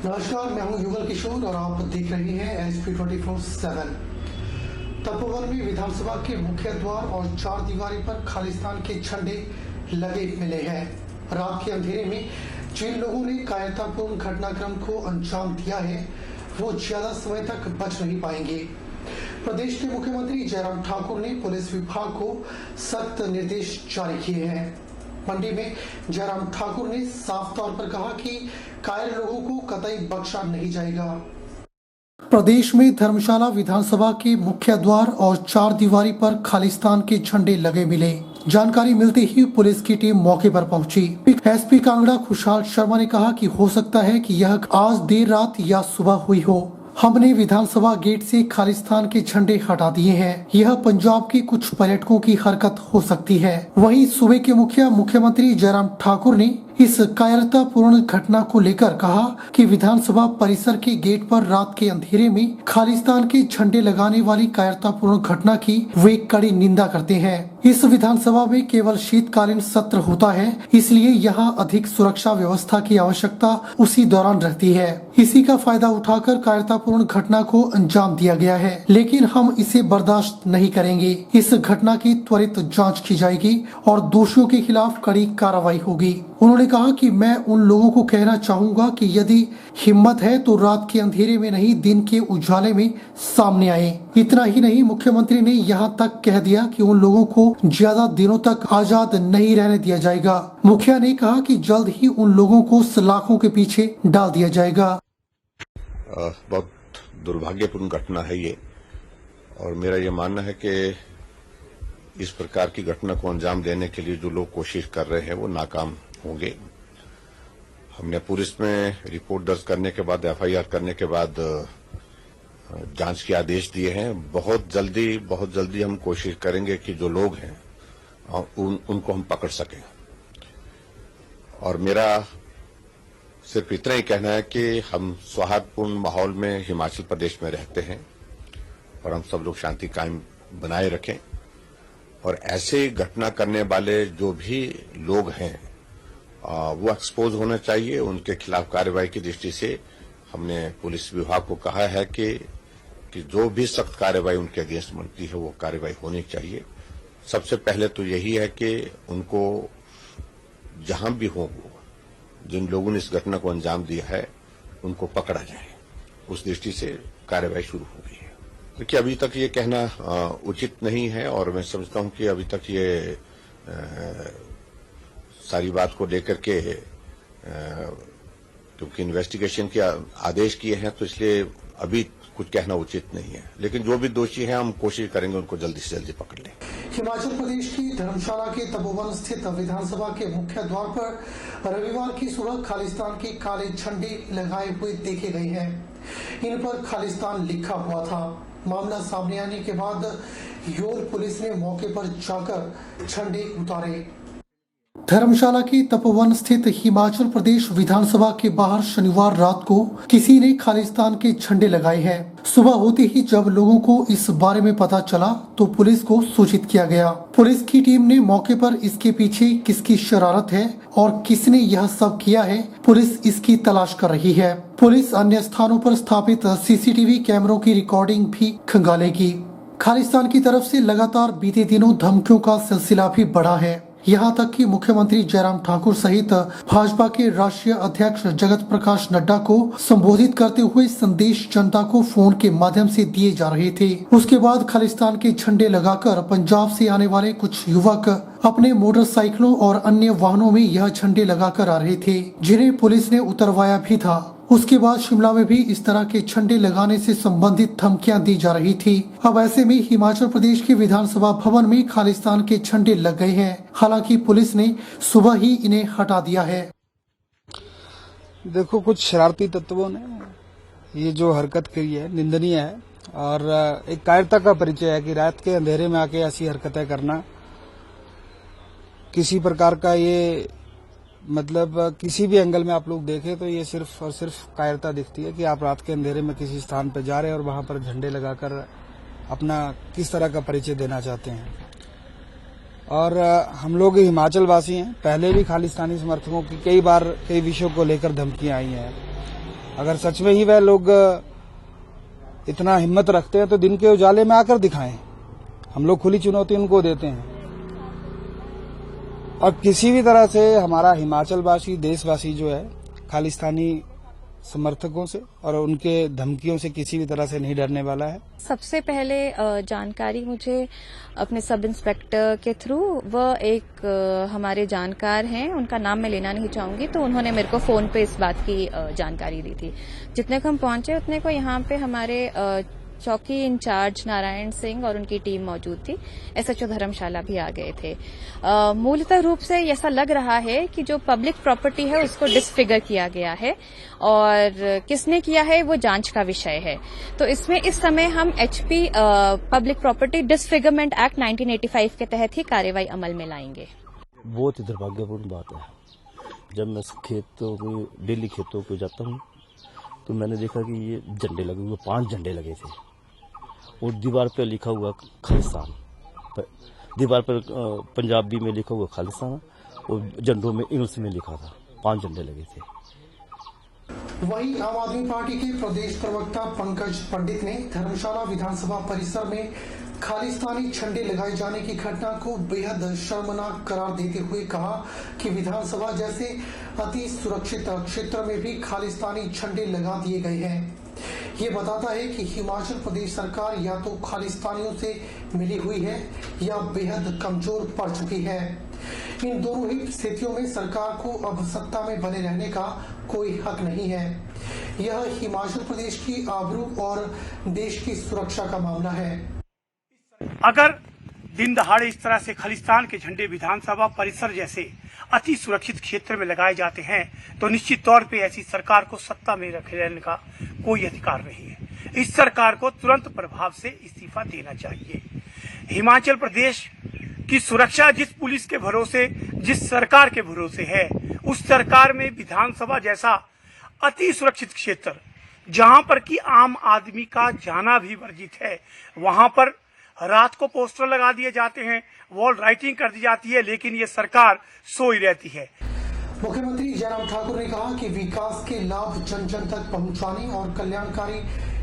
नमस्कार, मैं हूं युगल किशोर और आप देख रहे हैं SP24/7। तपोवन में विधानसभा के मुख्य द्वार और चार दीवारी पर खालिस्तान के झंडे लगे मिले हैं। रात के अंधेरे में जिन लोगों ने कायरतापूर्ण घटनाक्रम को अंजाम दिया है वो ज्यादा समय तक बच नहीं पाएंगे। प्रदेश के मुख्यमंत्री जयराम ठाकुर ने पुलिस विभाग को सख्त निर्देश जारी किए हैं। मंडी में जयराम ठाकुर ने साफ तौर पर कहा कि कायर लोगों को कतई बख्शा नहीं जाएगा। प्रदेश में धर्मशाला विधानसभा के मुख्य द्वार और चार दीवारी पर खालिस्तान के झंडे लगे मिले। जानकारी मिलते ही पुलिस की टीम मौके पर पहुंची। एसपी कांगड़ा खुशहाल शर्मा ने कहा कि हो सकता है कि यह आज देर रात या सुबह हुई हो। हमने विधानसभा गेट से खालिस्तान के झंडे हटा दिए हैं। यह पंजाब के कुछ पर्यटकों की हरकत हो सकती है। वहीं सूबे के मुख्यमंत्री जयराम ठाकुर ने इस कायरतापूर्ण घटना को लेकर कहा कि विधानसभा परिसर के गेट पर रात के अंधेरे में खालिस्तान के झंडे लगाने वाली कायरतापूर्ण घटना की वे कड़ी निंदा करते हैं। इस विधानसभा में केवल शीतकालीन सत्र होता है, इसलिए यहाँ अधिक सुरक्षा व्यवस्था की आवश्यकता उसी दौरान रहती है। इसी का फायदा उठाकर कायरतापूर्ण घटना को अंजाम दिया गया है, लेकिन हम इसे बर्दाश्त नहीं करेंगे। इस घटना की त्वरित जांच की जाएगी और दोषियों के खिलाफ कड़ी कार्रवाई होगी। उन्होंने कहा कि मैं उन लोगों को कहना चाहूंगा कि यदि हिम्मत है तो रात के अंधेरे में नहीं, दिन के उजाले में सामने आए। इतना ही नहीं, मुख्यमंत्री ने यहाँ तक कह दिया कि उन लोगों को ज्यादा दिनों तक आजाद नहीं रहने दिया जाएगा। मुखिया ने कहा कि जल्द ही उन लोगों को सलाखों के पीछे डाल दिया जाएगा। बहुत दुर्भाग्यपूर्ण घटना है ये, और मेरा ये मानना है कि इस प्रकार की घटना को अंजाम देने के लिए जो लोग कोशिश कर रहे हैं वो नाकाम होंगे। हमने पुलिस में रिपोर्ट दर्ज करने के बाद, FIR करने के बाद जांच के आदेश दिए हैं। बहुत जल्दी हम कोशिश करेंगे कि जो लोग हैं उनको हम पकड़ सकें। और मेरा सिर्फ इतना ही कहना है कि हम सौहार्दपूर्ण माहौल में हिमाचल प्रदेश में रहते हैं और हम सब लोग शांति कायम बनाए रखें। और ऐसे घटना करने वाले जो भी लोग हैं वो एक्सपोज होना चाहिए। उनके खिलाफ कार्रवाई की दृष्टि से हमने पुलिस विभाग को कहा है कि जो भी सख्त कार्रवाई उनके अगेंस्ट बनती है वो कार्रवाई होनी चाहिए। सबसे पहले तो यही है कि उनको जहां भी हो, जिन लोगों ने इस घटना को अंजाम दिया है उनको पकड़ा जाए। उस दृष्टि से कार्रवाई शुरू हो गई है। देखिए, अभी तक ये कहना उचित नहीं है और मैं समझता हूं कि अभी तक ये सारी बात को लेकर के क्योंकि इन्वेस्टिगेशन के आदेश किए हैं तो इसलिए अभी कुछ कहना उचित नहीं है। लेकिन जो भी दोषी हैं हम कोशिश करेंगे उनको जल्दी से जल्दी पकड़ लें। हिमाचल प्रदेश की धर्मशाला के तपोवन स्थित विधानसभा के मुख्य द्वार पर रविवार की सुबह खालिस्तान के काले झंडे लगाए हुए देखे गए हैं। इन पर खालिस्तान लिखा हुआ था। मामला सामने आने के बाद योल पुलिस ने मौके पर जाकर झंडे उतारे। धर्मशाला की तपोवन स्थित हिमाचल प्रदेश विधानसभा के बाहर शनिवार रात को किसी ने खालिस्तान के झंडे लगाए हैं। सुबह होते ही जब लोगों को इस बारे में पता चला तो पुलिस को सूचित किया गया। पुलिस की टीम ने मौके पर इसके पीछे किसकी शरारत है और किसने यह सब किया है, पुलिस इसकी तलाश कर रही है। पुलिस अन्य स्थानों पर स्थापित CCTV कैमरों की रिकॉर्डिंग भी खंगालेगी। खालिस्तान की तरफ से लगातार बीते दिनों धमकियों का सिलसिला भी बढ़ा है। यहाँ तक कि मुख्यमंत्री जयराम ठाकुर सहित भाजपा के राष्ट्रीय अध्यक्ष जगत प्रकाश नड्डा को संबोधित करते हुए संदेश जनता को फोन के माध्यम से दिए जा रहे थे। उसके बाद खालिस्तान के झंडे लगाकर पंजाब से आने वाले कुछ युवक अपने मोटरसाइकिलों और अन्य वाहनों में यह झंडे लगाकर आ रहे थे, जिन्हें पुलिस ने उतरवाया भी था। उसके बाद शिमला में भी इस तरह के झंडे लगाने से संबंधित धमकियां दी जा रही थी। अब ऐसे में हिमाचल प्रदेश के विधानसभा भवन में खालिस्तान के झंडे लग गए हैं। हालांकि पुलिस ने सुबह ही इन्हें हटा दिया है। देखो, कुछ शरारती तत्वों ने ये जो हरकत करी है निंदनीय है और एक कायरता का परिचय है कि रात के अंधेरे में आके ऐसी हरकतें करना किसी प्रकार का ये मतलब किसी भी एंगल में आप लोग देखें तो ये सिर्फ और सिर्फ कायरता दिखती है कि आप रात के अंधेरे में किसी स्थान पर जा रहे हैं और वहां पर झंडे लगाकर अपना किस तरह का परिचय देना चाहते हैं। और हम लोग हिमाचल वासी हैं, पहले भी खालिस्तानी समर्थकों की कई बार कई विषयों को लेकर धमकियां आई हैं अगर सच में ही वह लोग इतना हिम्मत रखते हैं तो दिन के उजाले में आकर दिखाएं। हम लोग खुली चुनौती उनको देते हैं। और किसी भी तरह से हमारा हिमाचलवासी, देशवासी जो है, खालिस्तानी समर्थकों से और उनके धमकियों से किसी भी तरह से नहीं डरने वाला है। सबसे पहले जानकारी मुझे अपने सब इंस्पेक्टर के थ्रू, वह एक हमारे जानकार हैं, उनका नाम मैं लेना नहीं चाहूंगी, तो उन्होंने मेरे को फोन पे इस बात की जानकारी दी थी। जितने को हम पहुंचे उतने को यहाँ पे हमारे चौकी इंचार्ज नारायण सिंह और उनकी टीम मौजूद थी। एसएचओ धर्मशाला भी आ गए थे। मूलतः रूप से ऐसा लग रहा है कि जो पब्लिक प्रॉपर्टी है उसको डिसफिगर किया गया है और किसने किया है वो जांच का विषय है। तो इसमें इस समय हम HP public property disfigurement act 1985 के तहत ही कार्रवाई अमल में लाएंगे। बहुत ही दुर्भाग्यपूर्ण बात है। जब मैं डेली खेतों को जाता हूँ तो मैंने देखा कि ये झंडे लगे हुए, 5 झंडे लगे थे और दीवार पर लिखा हुआ खालिस्तान, दीवार पर पंजाबी में लिखा हुआ खालिस्तान और झंडों में इंग्लिश में लिखा था। 5 झंडे लगे थे। वहीं आम आदमी पार्टी के प्रदेश प्रवक्ता पंकज पंडित ने धर्मशाला विधानसभा परिसर में खालिस्तानी झंडे लगाए जाने की घटना को बेहद शर्मनाक करार देते हुए कहा कि विधानसभा जैसे अति सुरक्षित क्षेत्र में भी खालिस्तानी झंडे लगा दिए गए हैं। ये बताता है कि हिमाचल प्रदेश सरकार या तो खालिस्तानियों से मिली हुई है या बेहद कमजोर पड़ चुकी है। इन दोनों ही स्थितियों में सरकार को अब सत्ता में बने रहने का कोई हक नहीं है। यह हिमाचल प्रदेश की आबरू और देश की सुरक्षा का मामला है। अगर दिन दहाड़े इस तरह से खालिस्तान के झंडे विधानसभा परिसर जैसे अति सुरक्षित क्षेत्र में लगाए जाते हैं तो निश्चित तौर पे ऐसी सरकार को सत्ता में रखे रहने का कोई अधिकार नहीं है। इस सरकार को तुरंत प्रभाव से इस्तीफा देना चाहिए। हिमाचल प्रदेश की सुरक्षा जिस पुलिस के भरोसे, जिस सरकार के भरोसे है, उस सरकार में विधानसभा जैसा अति सुरक्षित क्षेत्र जहां पर कि आम आदमी का जाना भी वर्जित है, वहां पर रात को पोस्टर लगा दिए जाते हैं, वॉल राइटिंग कर दी जाती है, लेकिन ये सरकार सोई रहती है। मुख्यमंत्री जयराम ठाकुर ने कहा कि विकास के लाभ जन जन तक पहुंचाने और कल्याणकारी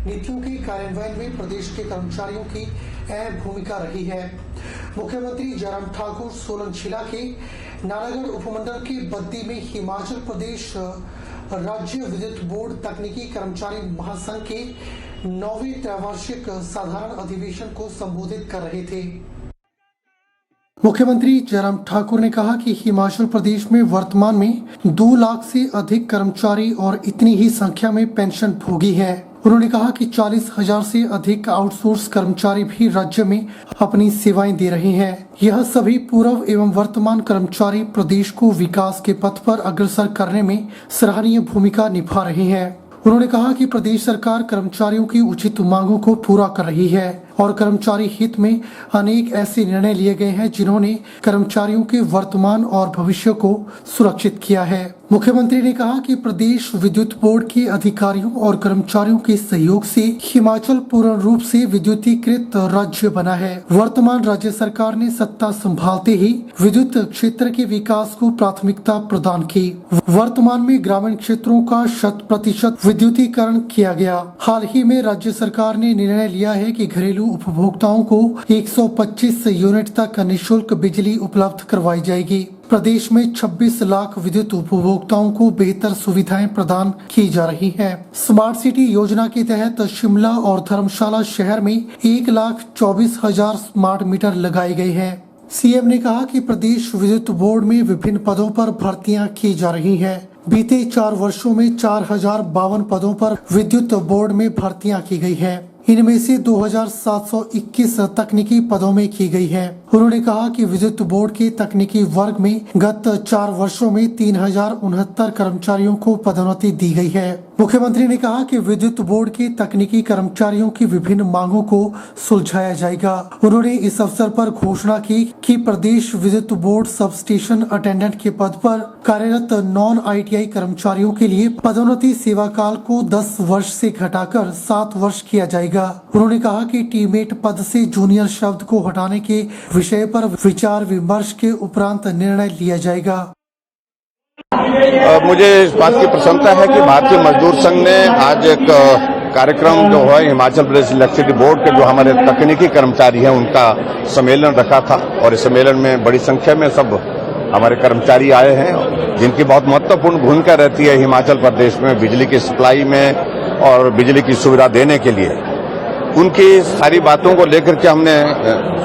नीतियों के कार्यान्वयन में प्रदेश के कर्मचारियों की अहम भूमिका रही है। मुख्यमंत्री जयराम ठाकुर सोलन जिला के नालागढ़ उपमंडल के बद्दी में हिमाचल प्रदेश राज्य विद्युत बोर्ड तकनीकी कर्मचारी महासंघ के 9वें त्रैवार्षिक साधारण अधिवेशन को संबोधित कर रहे थे। मुख्यमंत्री जयराम ठाकुर ने कहा कि हिमाचल प्रदेश में वर्तमान में 2 लाख से अधिक कर्मचारी और इतनी ही संख्या में पेंशन भोगी है। उन्होंने कहा कि 40,000 से अधिक आउटसोर्स कर्मचारी भी राज्य में अपनी सेवाएं दे रहे हैं। यह सभी पूर्व एवं वर्तमान कर्मचारी प्रदेश को विकास के पथ पर अग्रसर करने में सराहनीय भूमिका निभा रहे हैं। उन्होंने कहा कि प्रदेश सरकार कर्मचारियों की उचित मांगों को पूरा कर रही है और कर्मचारी हित में अनेक ऐसे निर्णय लिए गए हैं जिन्होंने कर्मचारियों के वर्तमान और भविष्य को सुरक्षित किया है। मुख्यमंत्री ने कहा कि प्रदेश विद्युत बोर्ड के अधिकारियों और कर्मचारियों के सहयोग से हिमाचल पूर्ण रूप से विद्युतीकृत राज्य बना है। वर्तमान राज्य सरकार ने सत्ता संभालते ही विद्युत क्षेत्र के विकास को प्राथमिकता प्रदान की। वर्तमान में ग्रामीण क्षेत्रों का 100% विद्युतीकरण किया गया। हाल ही में राज्य सरकार ने निर्णय लिया है कि घरेलू उपभोक्ताओं को 125 यूनिट तक निःशुल्क बिजली उपलब्ध करवाई जाएगी। प्रदेश में 26 लाख विद्युत उपभोक्ताओं को बेहतर सुविधाएं प्रदान की जा रही हैं। स्मार्ट सिटी योजना के तहत शिमला और धर्मशाला शहर में 1,24,000 स्मार्ट मीटर लगाए गए हैं। सीएम ने कहा कि प्रदेश विद्युत बोर्ड में विभिन्न पदों पर भर्तियां की जा रही हैं। बीते 4 वर्षों में 4,052 पदों पर विद्युत बोर्ड में भर्तियां की गई हैं। इनमें से 2,721 तकनीकी पदों में की गई है। उन्होंने कहा कि विद्युत बोर्ड के तकनीकी वर्ग में गत 4 वर्षों में 3,069 कर्मचारियों को पदोन्नति दी गई है। मुख्यमंत्री ने कहा कि विद्युत बोर्ड के तकनीकी कर्मचारियों की विभिन्न मांगों को सुलझाया जाएगा। उन्होंने इस अवसर पर घोषणा की कि प्रदेश विद्युत बोर्ड सब स्टेशन अटेंडेंट के पद पर कार्यरत नॉन ITI कर्मचारियों के लिए पदोन्नति सेवा काल को 10 वर्ष से घटाकर 7 वर्ष किया जाएगा। उन्होंने कहा कि टीममेट पद से जूनियर शब्द को हटाने के विषय पर विचार विमर्श के उपरांत निर्णय लिया जाएगा। मुझे इस बात की प्रसन्नता है कि भारतीय मजदूर संघ ने आज एक कार्यक्रम जो है हिमाचल प्रदेश इलेक्ट्रिसिटी बोर्ड के जो हमारे तकनीकी कर्मचारी हैं उनका सम्मेलन रखा था और इस सम्मेलन में बड़ी संख्या में सब हमारे कर्मचारी आए हैं जिनकी बहुत महत्वपूर्ण भूमिका रहती है हिमाचल प्रदेश में बिजली की सप्लाई में और बिजली की सुविधा देने के लिए। उनकी सारी बातों को लेकर के हमने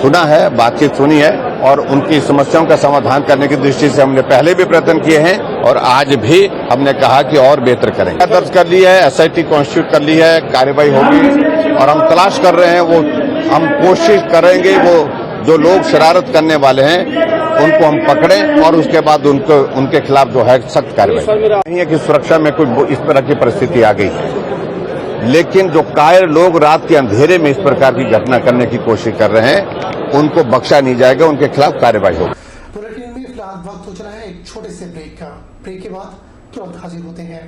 सुना है, बातचीत सुनी है और उनकी समस्याओं का समाधान करने की दृष्टि से हमने पहले भी प्रयत्न किए हैं और आज भी हमने कहा कि और बेहतर करेंगे। दर्ज कर ली है, एसआईटी कॉन्स्टिट्यूट कर ली है, कार्रवाई होगी और हम तलाश कर रहे हैं, वो हम कोशिश करेंगे वो जो लोग शरारत करने वाले हैं उनको हम पकड़ें और उसके बाद उनके खिलाफ जो है सख्त कार्रवाई। नहीं है कि सुरक्षा में कोई इस तरह की परिस्थिति आ गई है, लेकिन जो कायर लोग रात के अंधेरे में इस प्रकार की घटना करने की कोशिश कर रहे हैं उनको बख्शा नहीं जाएगा, उनके खिलाफ कार्रवाई होगी। बुलेटिन में फिलहाल वक्त हो चला है एक छोटे से ब्रेक का। ब्रेक के बाद तुरंत हाजिर होते हैं।